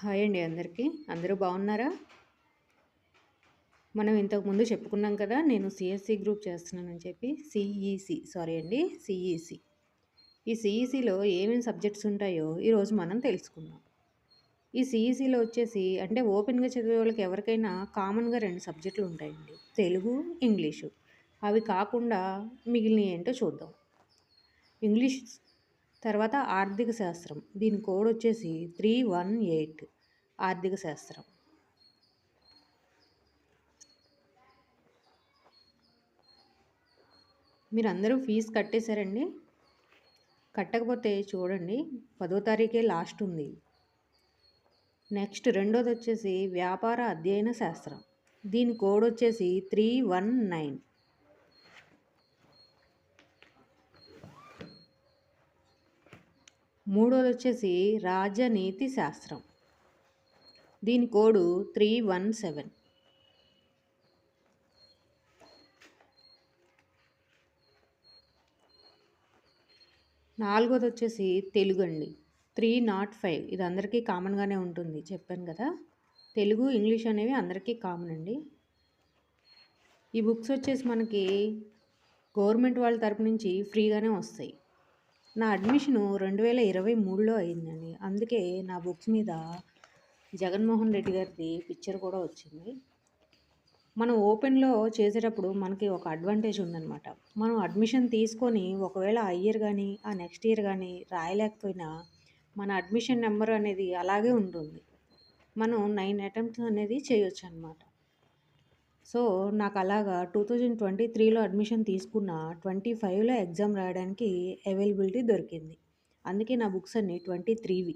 Hi అండి అందరికీ. అందరూ బాగున్నారా? మనం ఇంతకుముందు చెప్పుకున్నాం కదా! నేను సీఎస్‌సి గ్రూప్ చేస్తున్నానని చెప్పి. సీఈసీ సారీ అండి. సీఈసీ. ఈ సీఈసీలో ఏమేమి సబ్జెక్ట్స్ ఉంటాయో ఈరోజు మనం తెలుసుకుందాం. ఈ సీఈసీలో వచ్చేసి అంటే ఓపెన్‌గా చదివే వాళ్ళకి ఎవరికైనా కామన్‌గా 2 సబ్జెక్టులు ఉంటాయండి. తెలుగు, ఇంగ్లీషు. అవి కాకుండా మిగిలినయి ఏంటో చూద్దాం. ఇంగ్లీష్ తర్వాత ఆర్థిక శాస్త్రం. దీని కోడ్ వచ్చేసి 318 ఆర్థిక శాస్త్రం. మీరందరూ ఫీజు కట్టేసారండి? కట్టకపోతే చూడండి 10వ తారీఖే లాస్ట్ ఉంది. నెక్స్ట్ రెండోదొచ్చేసి వ్యాపార అధ్యయన శాస్త్రం. దీని కోడ్ వచ్చేసి 319. మూడోదొచ్చేసి రాజనీతి శాస్త్రం. దీని కోడ్ 317. నాలుగోదొచ్చేసి తెలుగండి. 305. ఇది అందరికీ కామన్‌గానే ఉంటుంది. చెప్పాను కదా! తెలుగు, ఇంగ్లీష్ అనేవి అందరికీ కామన్ అండి. ఈ బుక్స్ వచ్చేసి మనకి గవర్నమెంట్ వాళ్ళ తరపు నుంచి ఫ్రీగానే వస్తాయి. నా అడ్మిషను 2023లో అయిందండి. అందుకే నా బుక్స్ మీద జగన్మోహన్ రెడ్డి గారిది పిక్చర్ కూడా వచ్చింది. మనం ఓపెన్‌లో చేసేటప్పుడు మనకి ఒక అడ్వాంటేజ్ ఉందనమాట. మనం అడ్మిషన్ తీసుకొని ఒకవేళ ఆ ఇయర్ గానీ, ఆ నెక్స్ట్ ఇయర్ గానీ రాయలేకపోయినా మన అడ్మిషన్ నెంబర్ అనేది అలాగే ఉంటుంది. మనం 9 అటెంప్ట్స్ అనేది చేయొచ్చనమాట. సో, నాకలాగా 2023లో అడ్మిషన్ తీసుకున్న 25లో ఎగ్జామ్ రాయడానికి అవైలబిలిటీ దొరికింది. అందుకే నా బుక్స్ అన్నీ 23వి.